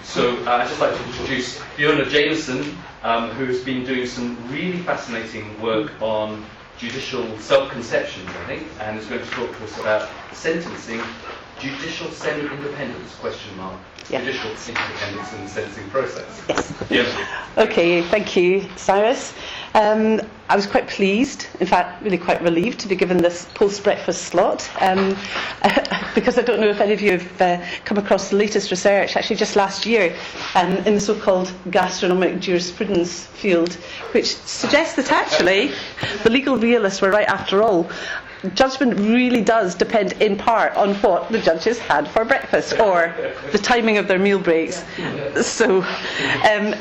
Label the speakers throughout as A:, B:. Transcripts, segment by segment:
A: So I'd just like to introduce Fiona Jameson, who's been doing some really fascinating work on judicial self-conceptions, I think, and is going to talk to us about sentencing, judicial semi-independence, question mark.
B: Yeah.
A: Judicial independence in the sentencing process.
B: Yes.
A: Fiona.
B: Okay, thank you, Cyrus. I was quite pleased, in fact, really quite relieved to be given this post-breakfast slot, because I don't know if any of you have come across the latest research, actually just last year, in the so-called gastronomic jurisprudence field, which suggests that actually the legal realists were right after all. Judgment really does depend in part on what the judges had for breakfast or the timing of their meal breaks. So, and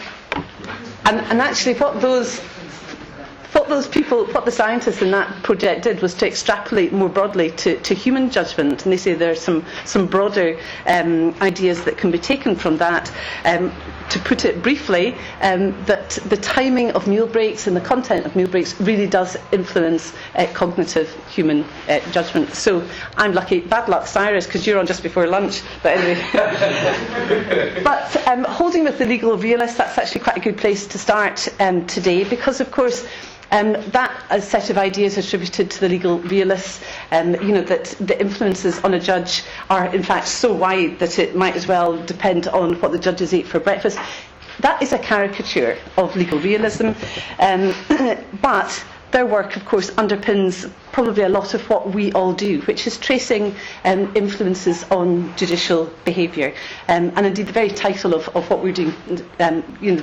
B: actually what the scientists in that project did was to extrapolate more broadly to human judgment, and they say there are some broader ideas that can be taken from that. To put it briefly, that the timing of meal breaks and the content of meal breaks really does influence cognitive human judgment. So I'm lucky, bad luck, Cyrus, because you're on just before lunch. But anyway, but holding with the legal realist, that's actually quite a good place to start today, because of course. That set of ideas attributed to the legal realists, that the influences on a judge are in fact so wide that it might as well depend on what the judges ate for breakfast. That is a caricature of legal realism, but their work, of course, underpins probably a lot of what we all do, which is tracing influences on judicial behaviour. And indeed, the very title of what we're doing,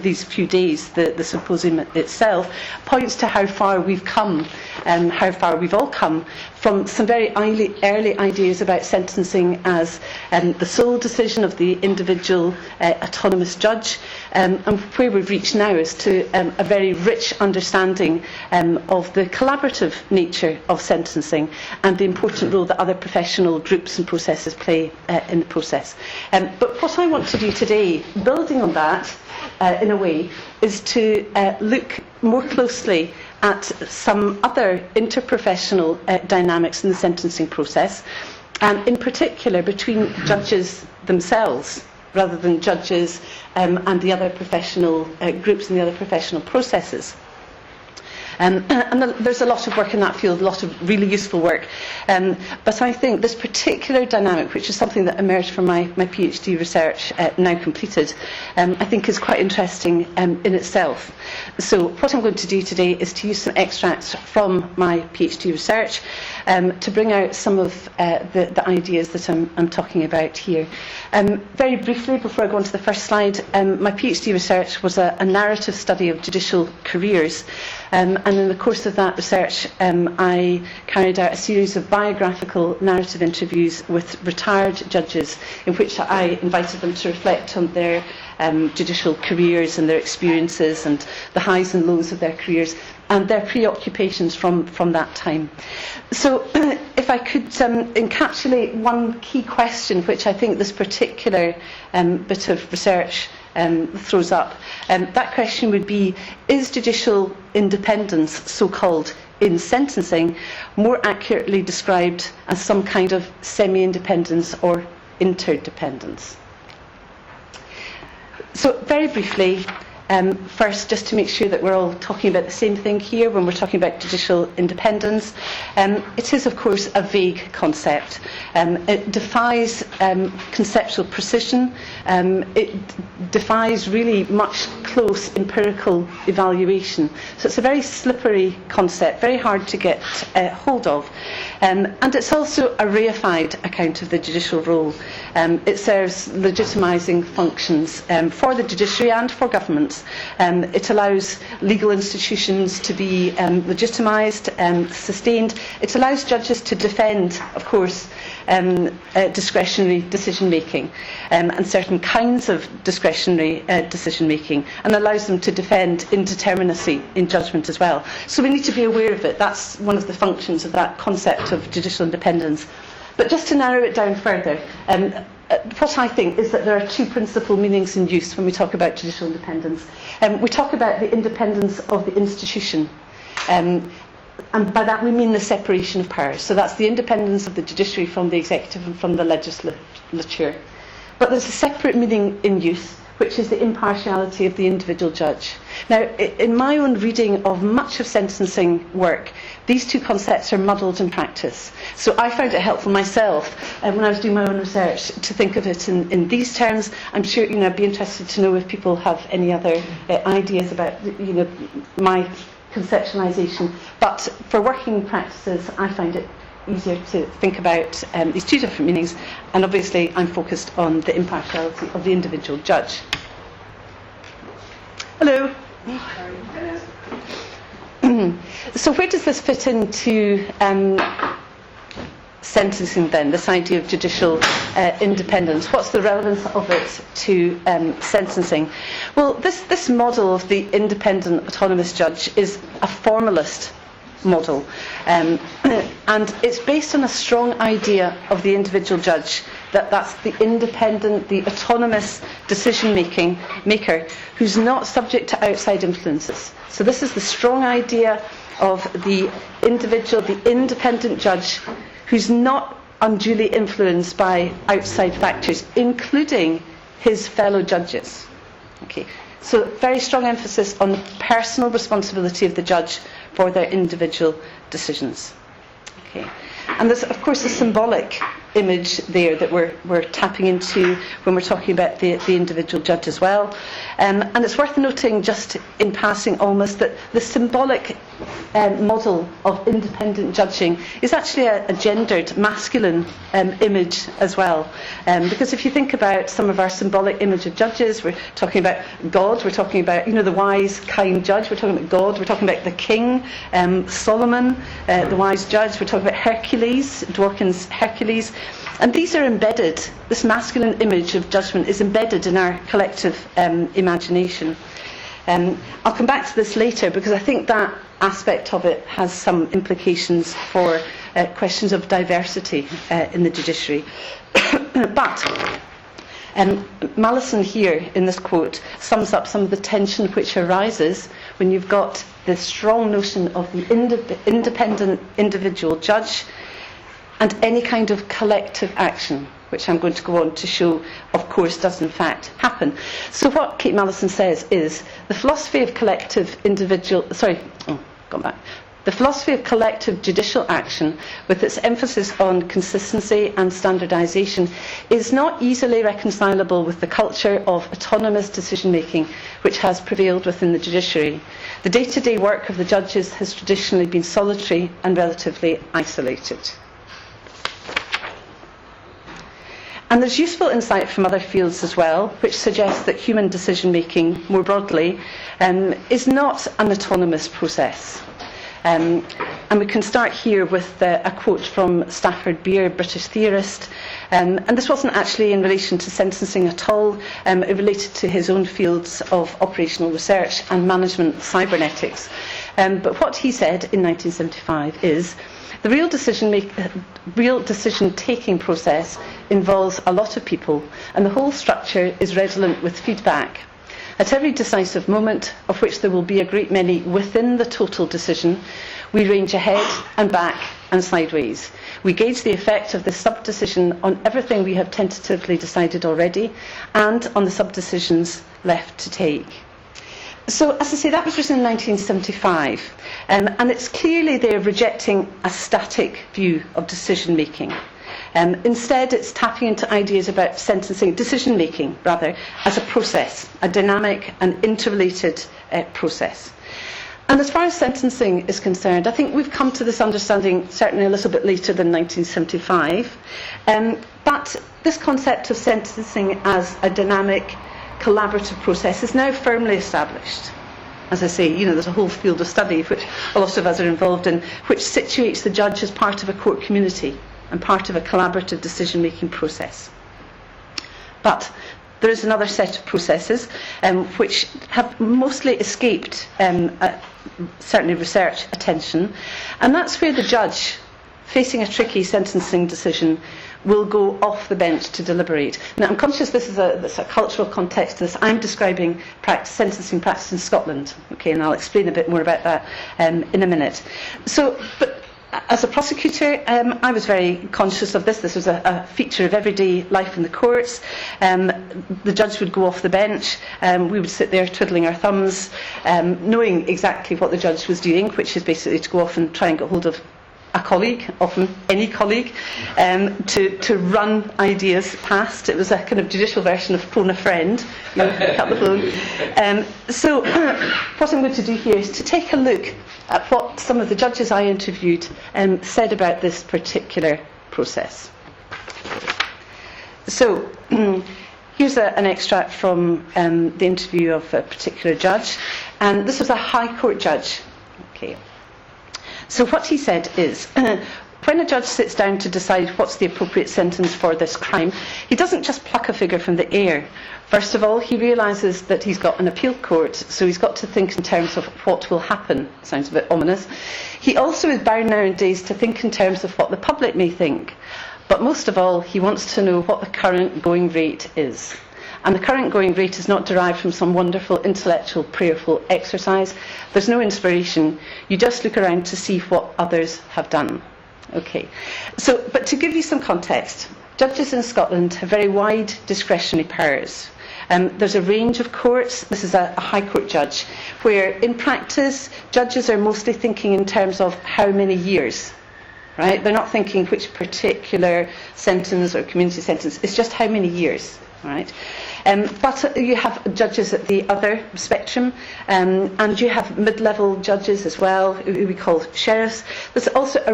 B: these few days, the symposium itself, points to how far we've come, how far we've all come from some very early ideas about sentencing as the sole decision of the individual autonomous judge, and where we've reached now is to a very rich understanding of the collaborative nature of sentencing and the important role that other professional groups and processes play in the process. But what I want to do today, building on that in a way, is to look more closely at some other interprofessional dynamics in the sentencing process, and in particular between judges themselves rather than judges and the other professional groups and the other professional processes. And there's a lot of work in that field, a lot of really useful work. But I think this particular dynamic, which is something that emerged from my PhD research, now completed, I think is quite interesting in itself. So what I'm going to do today is to use some extracts from my PhD research to bring out some of the ideas that I'm talking about here. Very briefly, before I go on to the first slide, my PhD research was a narrative study of judicial careers. And in the course of that research, I carried out a series of biographical narrative interviews with retired judges in which I invited them to reflect on their judicial careers and their experiences and the highs and lows of their careers and their preoccupations from that time. So if I could encapsulate one key question which I think this particular bit of research throws up, that question would be, is judicial independence, so-called, in sentencing more accurately described as some kind of semi-independence or interdependence? So very briefly, first, just to make sure that we're all talking about the same thing here when we're talking about judicial independence, it is, of course, a vague concept. It defies conceptual precision. It defies really much close empirical evaluation. So it's a very slippery concept, very hard to get hold of. And it's also a reified account of the judicial role. It serves legitimising functions for the judiciary and for governments. It allows legal institutions to be legitimised, sustained. It allows judges to defend, of course, discretionary decision-making and certain kinds of discretionary decision-making, and allows them to defend indeterminacy in judgment as well. So we need to be aware of it. That's one of the functions of that concept of judicial independence. But just to narrow it down further, what I think is that there are two principal meanings in use when we talk about judicial independence. We talk about the independence of the institution, and by that we mean the separation of powers. So that's the independence of the judiciary from the executive and from the legislature. But there's a separate meaning in use, which is the impartiality of the individual judge. Now, in my own reading of much of sentencing work, these two concepts are muddled in practice. So I found it helpful myself when I was doing my own research to think of it in these terms. I'm sure I'd be interested to know if people have any other ideas about my conceptualisation. But for working practices, I find it easier to think about these two different meanings, and obviously I'm focused on the impartiality of the individual judge. Hello. So where does this fit into sentencing then, this idea of judicial independence? What's the relevance of it to sentencing? Well, this model of the independent autonomous judge is a formalist model, and it's based on a strong idea of the individual judge, that's the independent, the autonomous decision maker who's not subject to outside influences. So this is the strong idea of the individual, the independent judge who's not unduly influenced by outside factors, including his fellow judges. Okay. So very strong emphasis on the personal responsibility of the judge for their individual decisions. Okay. And there's, of course, a symbolic image there that we're tapping into when we're talking about the individual judge as well. And it's worth noting, just in passing almost, that the symbolic model of independent judging is actually a gendered, masculine image as well. Because if you think about some of our symbolic image of judges, we're talking about God, we're talking about the wise, kind judge, we're talking about God, we're talking about the king, Solomon, the wise judge, we're talking about Hercules, Dworkin's Hercules. And these are embedded, this masculine image of judgment is embedded in our collective imagination. I'll come back to this later because I think that aspect of it has some implications for questions of diversity in the judiciary. But Mallison here in this quote sums up some of the tension which arises when you've got the strong notion of the independent individual judge and any kind of collective action, which I'm going to go on to show, of course, does in fact happen. So what Kate Mallison says is the philosophy of collective judicial action, with its emphasis on consistency and standardisation, is not easily reconcilable with the culture of autonomous decision-making which has prevailed within the judiciary. The day-to-day work of the judges has traditionally been solitary and relatively isolated. And there's useful insight from other fields as well, which suggests that human decision-making, more broadly, is not an autonomous process. And we can start here with a quote from Stafford Beer, British theorist. And this wasn't actually in relation to sentencing at all. It related to his own fields of operational research and management cybernetics. But what he said in 1975 is, the real decision-taking process involves a lot of people, and the whole structure is redolent with feedback. At every decisive moment, of which there will be a great many within the total decision, we range ahead and back and sideways. We gauge the effect of the sub-decision on everything we have tentatively decided already, and on the sub-decisions left to take. So, as I say, that was written in 1975, and it's clearly they're rejecting a static view of decision-making. Instead, it's tapping into ideas about sentencing, decision-making, rather, as a process, a dynamic and interrelated process. And as far as sentencing is concerned, I think we've come to this understanding certainly a little bit later than 1975. But this concept of sentencing as a dynamic, collaborative process is now firmly established. As I say, there's a whole field of study which a lot of us are involved in, which situates the judge as part of a court community and part of a collaborative decision-making process. But there is another set of processes which have mostly escaped certainly research attention, and that's where the judge, facing a tricky sentencing decision, will go off the bench to deliberate. Now, I'm conscious this is a cultural context to this. I'm describing sentencing practice in Scotland, okay, and I'll explain a bit more about that in a minute. So, but as a prosecutor, I was very conscious of this. This was a feature of everyday life in the courts. The judge would go off the bench. We would sit there twiddling our thumbs, knowing exactly what the judge was doing, which is basically to go off and try and get hold of a colleague, often any colleague, to run ideas past. It was a kind of judicial version of phone a friend, pick up the phone. So what I'm going to do here is to take a look at what some of the judges I interviewed said about this particular process. So here's an extract from the interview of a particular judge, and this was a High Court judge. Okay. So what he said is, when a judge sits down to decide what's the appropriate sentence for this crime, he doesn't just pluck a figure from the air. First of all, he realises that he's got an appeal court, so he's got to think in terms of what will happen. Sounds a bit ominous. He also is bound nowadays to think in terms of what the public may think. But most of all, he wants to know what the current going rate is. And the current going rate is not derived from some wonderful intellectual prayerful exercise. There's no inspiration. You just look around to see what others have done. Okay. So, but to give you some context, judges in Scotland have very wide discretionary powers. There's a range of courts. This is a High Court judge, where in practice, judges are mostly thinking in terms of how many years. Right? They're not thinking which particular sentence or community sentence. It's just how many years. Right? But you have judges at the other spectrum, and you have mid-level judges as well, who we call sheriffs. There's also a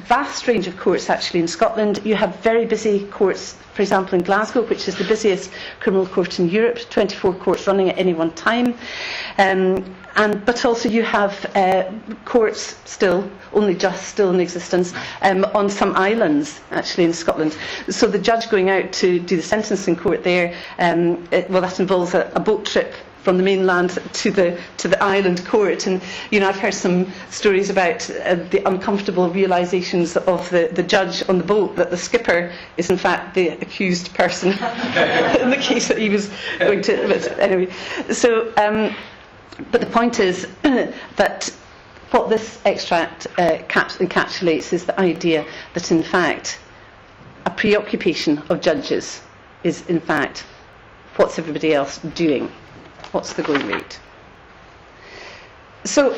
B: vast range of courts actually in Scotland. You have very busy courts, for example in Glasgow, which is the busiest criminal court in Europe, 24 courts running at any one time. But also you have courts still in existence on some islands actually in Scotland. So the judge going out to do the sentencing court there, that involves a boat trip from the mainland to the island court. And I've heard some stories about the uncomfortable realisations of the judge on the boat that the skipper is in fact the accused person in the case that he was going to. But anyway, so. But the point is that what this extract encapsulates is the idea that, in fact, a preoccupation of judges is, in fact, what's everybody else doing? What's the going rate? So,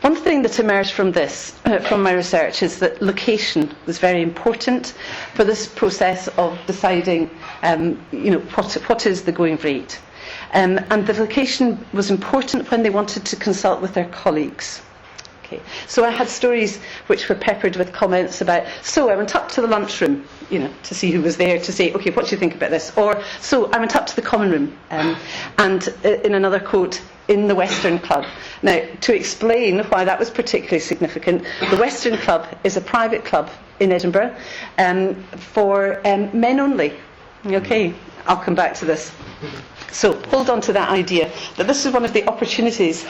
B: one thing that emerged from this, from my research, is that location was very important for this process of deciding, what is the going rate. And the location was important when they wanted to consult with their colleagues. Okay. So I had stories which were peppered with comments about, so I went up to the lunchroom, to see who was there, to say, okay, what do you think about this? Or, so I went up to the common room, and in another quote, in the Western Club. Now, to explain why that was particularly significant, the Western Club is a private club in Edinburgh for men only. Okay, I'll come back to this. So hold on to that idea that this is one of the opportunities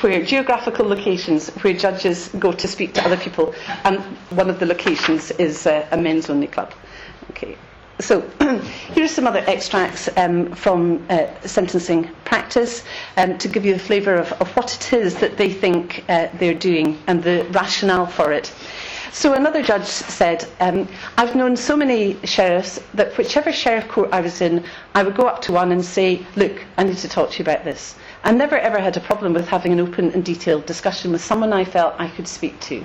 B: where geographical locations where judges go to speak to other people, and one of the locations is a men's only club. Okay. So here are some other extracts from sentencing practice to give you a flavour of what it is that they think they're doing and the rationale for it. So another judge said, I've known so many sheriffs that whichever sheriff court I was in, I would go up to one and say, look, I need to talk to you about this. I never ever had a problem with having an open and detailed discussion with someone I felt I could speak to.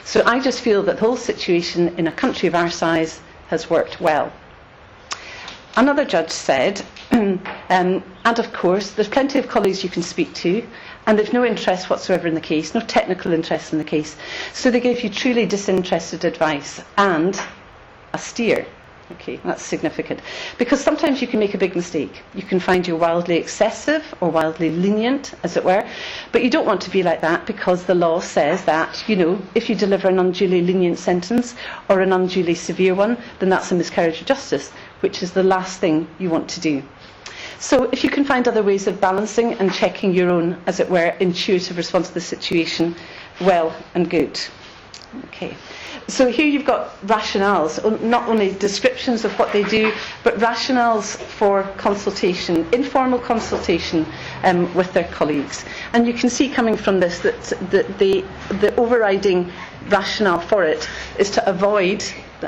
B: So I just feel that the whole situation in a country of our size has worked well. Another judge said, and of course, there's plenty of colleagues you can speak to, and they've no interest whatsoever in the case, no technical interest in the case. So they gave you truly disinterested advice and a steer. Okay, that's significant. Because sometimes you can make a big mistake. You can find you're wildly excessive or wildly lenient, as it were. But you don't want to be like that, because the law says that, if you deliver an unduly lenient sentence or an unduly severe one, then that's a miscarriage of justice, which is the last thing you want to do. So if you can find other ways of balancing and checking your own, as it were, intuitive response to the situation, well and good. Okay. So here you've got rationales, not only descriptions of what they do, but rationales for consultation, informal consultation with their colleagues. And you can see coming from this that the overriding rationale for it is to avoid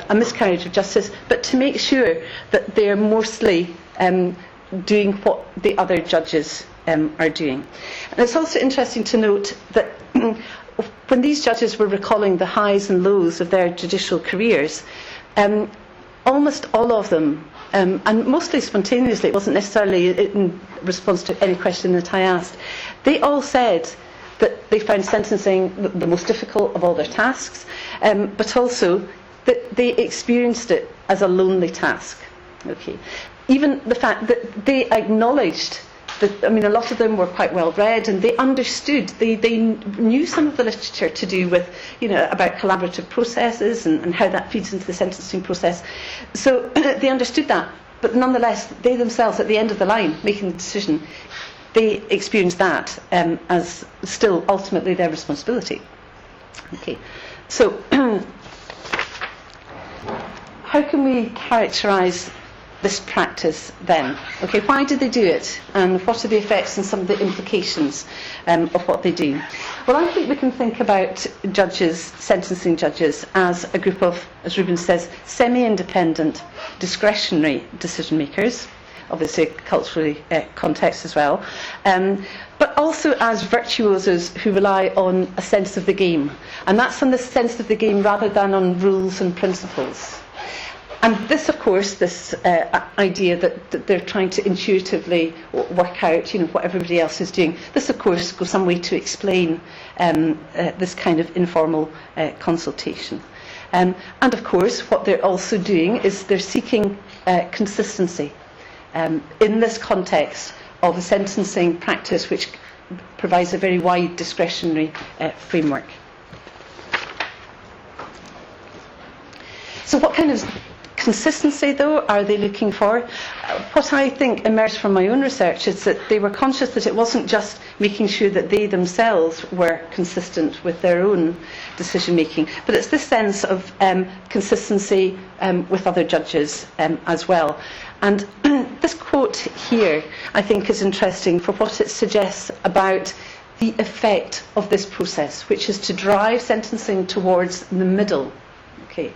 B: a miscarriage of justice, but to make sure that they're mostly doing what the other judges are doing. And it's also interesting to note that when these judges were recalling the highs and lows of their judicial careers, almost all of them, and mostly spontaneously, it wasn't necessarily in response to any question that I asked, they all said that they found sentencing the most difficult of all their tasks, but also that they experienced it as a lonely task. Okay. Even the fact that they acknowledged that, I mean, a lot of them were quite well read, and they understood, they knew some of the literature to do with, about collaborative processes and how that feeds into the sentencing process. So they understood that, but nonetheless, they themselves, at the end of the line, making the decision, they experienced that as still ultimately their responsibility. Okay, so how can we characterise this practice then? Okay, why did they do it, and what are the effects and some of the implications of what they do? Well, I think we can think about judges, sentencing judges, as a group of, as Ruben says, semi-independent, discretionary decision makers, obviously culturally context as well, but also as virtuosos who rely on a sense of the game, and that's on the sense of the game rather than on rules and principles. And this, of course, this idea that they're trying to intuitively work out, what everybody else is doing, this, of course, goes some way to explain this kind of informal consultation. And, of course, what they're also doing is they're seeking consistency in this context of a sentencing practice which provides a very wide discretionary framework. So what kind of consistency, though, are they looking for? What I think emerged from my own research is that they were conscious that it wasn't just making sure that they themselves were consistent with their own decision making, but it's this sense of consistency with other judges as well. And this quote here, I think, is interesting for what it suggests about the effect of this process, which is to drive sentencing towards the middle. Okay.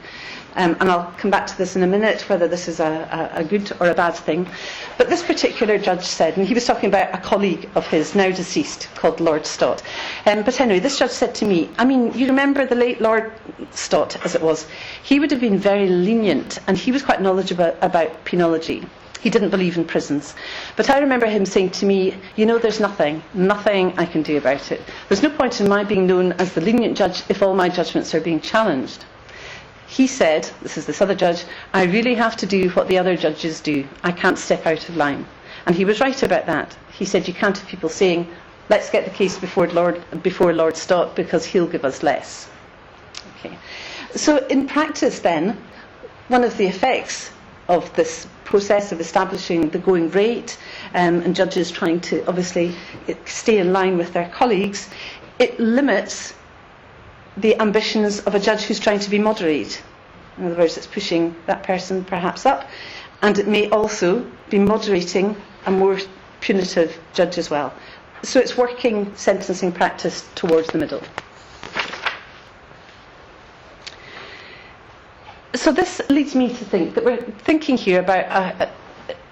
B: And I'll come back to this in a minute, whether this is a good or a bad thing. But this particular judge said, and he was talking about a colleague of his, now deceased, called Lord Stott. But anyway, this judge said to me, I mean, you remember the late Lord Stott, as it was? He would have been very lenient, and he was quite knowledgeable about penology. He didn't believe in prisons. But I remember him saying to me, there's nothing I can do about it. There's no point in my being known as the lenient judge if all my judgments are being challenged. He said, this is this other judge, I really have to do what the other judges do. I can't step out of line. And he was right about that. He said you can't have people saying, let's get the case before Lord Stott because he'll give us less. Okay. So in practice then, one of the effects of this process of establishing the going rate and judges trying to obviously stay in line with their colleagues, it limits the ambitions of a judge who's trying to be moderate. In other words, it's pushing that person perhaps up, and it may also be moderating a more punitive judge as well. So it's working sentencing practice towards the middle. So this leads me to think that we're thinking here about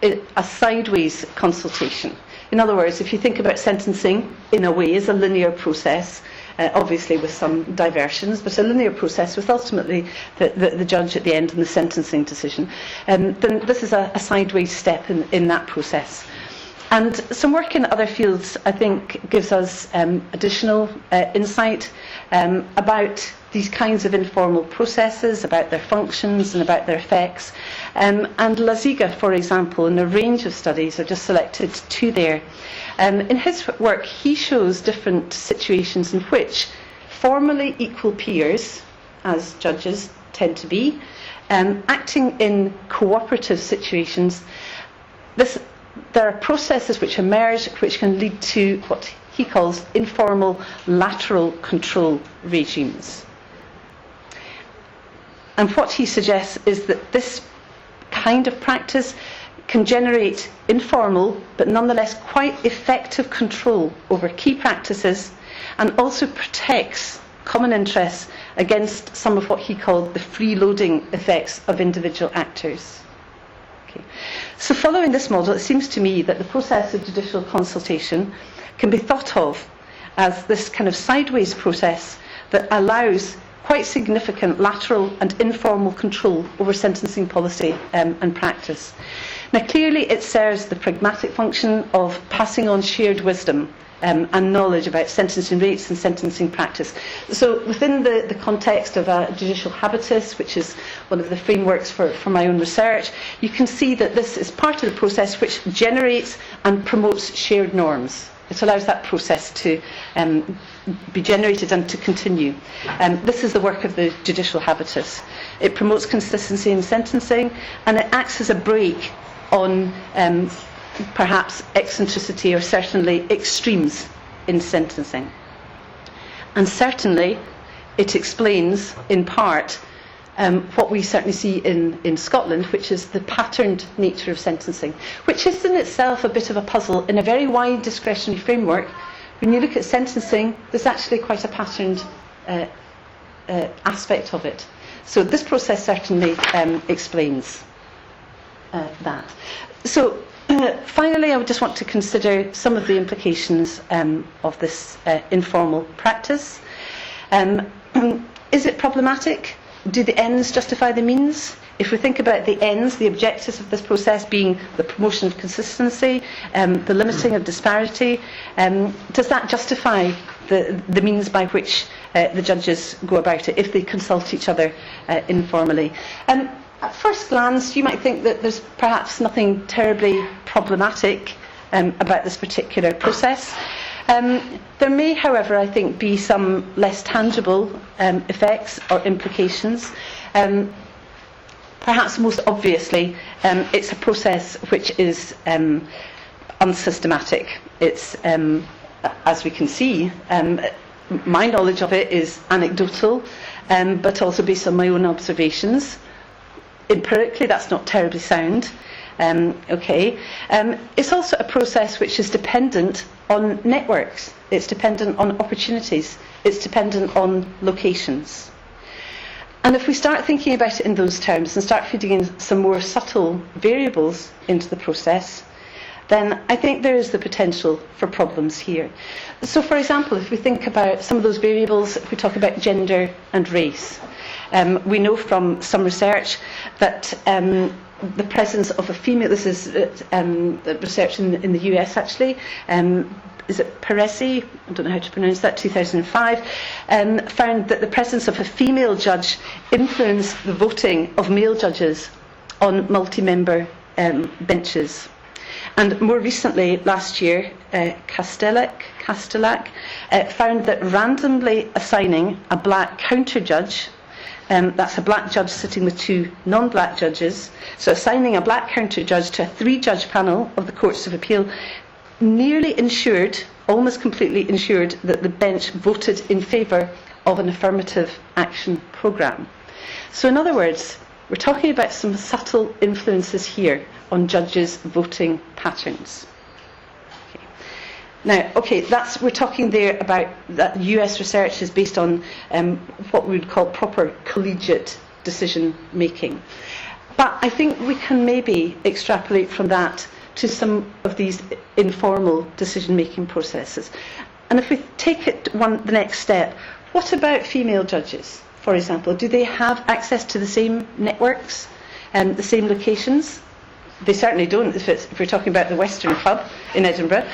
B: a sideways consultation. In other words, if you think about sentencing in a way as a linear process, obviously with some diversions, but a linear process with ultimately the judge at the end and the sentencing decision, then this is a sideways step in that process. And some work in other fields, I think, gives us additional insight about these kinds of informal processes, about their functions and about their effects. And Laziga, for example, in a range of studies, I've just selected two there. In his work, he shows different situations in which formally equal peers, as judges tend to be, acting in cooperative situations, there are processes which emerge which can lead to what he calls informal lateral control regimes. And what he suggests is that this kind of practice can generate informal but nonetheless quite effective control over key practices, and also protects common interests against some of what he called the freeloading effects of individual actors. Okay. So following this model, it seems to me that the process of judicial consultation can be thought of as this kind of sideways process that allows quite significant lateral and informal control over sentencing policy and practice. Now, clearly it serves the pragmatic function of passing on shared wisdom and knowledge about sentencing rates and sentencing practice. So within the context of a judicial habitus, which is one of the frameworks for my own research, you can see that this is part of the process which generates and promotes shared norms. It allows that process to be generated and to continue. This is the work of the judicial habitus. It promotes consistency in sentencing, and it acts as a brake on perhaps eccentricity or certainly extremes in sentencing. And certainly it explains in part what we certainly see in Scotland, which is the patterned nature of sentencing, which is in itself a bit of a puzzle. In a very wide discretionary framework, when you look at sentencing, there's actually quite a patterned aspect of it. So this process certainly explains that. So finally, I would just want to consider some of the implications of this informal practice. Is it problematic? Do the ends justify the means? If we think about the ends, the objectives of this process being the promotion of consistency, the limiting of disparity, does that justify the means by which the judges go about it if they consult each other informally? At first glance, you might think that there's perhaps nothing terribly problematic about this particular process. There may, however, I think, be some less tangible effects or implications. Perhaps most obviously, it's a process which is unsystematic. It's, as we can see, my knowledge of it is anecdotal, but also based on my own observations. Empirically, that's not terribly sound. It's also a process which is dependent on networks. It's dependent on opportunities. It's dependent on locations. And if we start thinking about it in those terms and start feeding in some more subtle variables into the process, then I think there is the potential for problems here. So, for example, if we think about some of those variables, if we talk about gender and race, we know from some research that the presence of a female, this is research in the US actually, is it Peresi? I don't know how to pronounce that, 2005, found that the presence of a female judge influenced the voting of male judges on multi-member benches. And more recently, last year, Castellac found that randomly assigning a black counter-judge, that's a black judge sitting with two non-black judges, so assigning a black counter-judge to a three-judge panel of the Courts of Appeal nearly ensured, almost completely ensured, that the bench voted in favour of an affirmative action programme. So in other words, we're talking about some subtle influences here on judges' voting patterns. Now, we're talking there about that US research is based on what we would call proper collegiate decision making. But I think we can maybe extrapolate from that to some of these informal decision making processes. And if we take it the next step, what about female judges, for example? Do they have access to the same networks and the same locations? They certainly don't if we're talking about the Western Club in Edinburgh.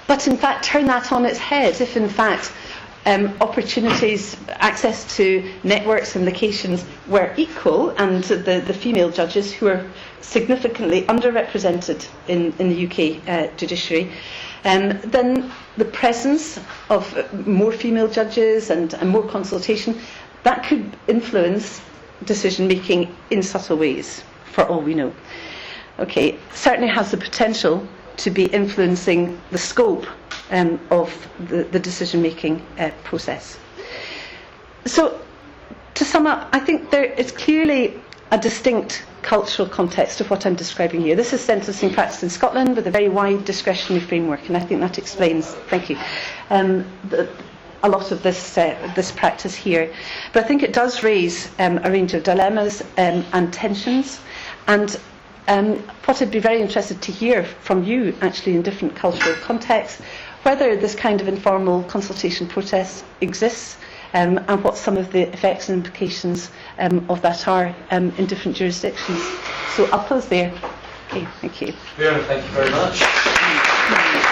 B: But in fact, turn that on its head. If in fact opportunities, access to networks and locations were equal, and the female judges who are significantly underrepresented in the UK judiciary, then the presence of more female judges and more consultation, that could influence decision making in subtle ways, for all we know. Certainly has the potential to be influencing the scope of the decision-making process. So, to sum up, I think there is clearly a distinct cultural context of what I'm describing here. This is sentencing practice in Scotland with a very wide discretionary framework, and I think that explains, thank you, a lot of this practice here. But I think it does raise a range of dilemmas and tensions, and what I'd be very interested to hear from you, actually, in different cultural contexts, whether this kind of informal consultation process exists, and what some of the effects and implications of that are in different jurisdictions. So I'll pause there. Okay, thank you.
A: Fiona, thank you very much.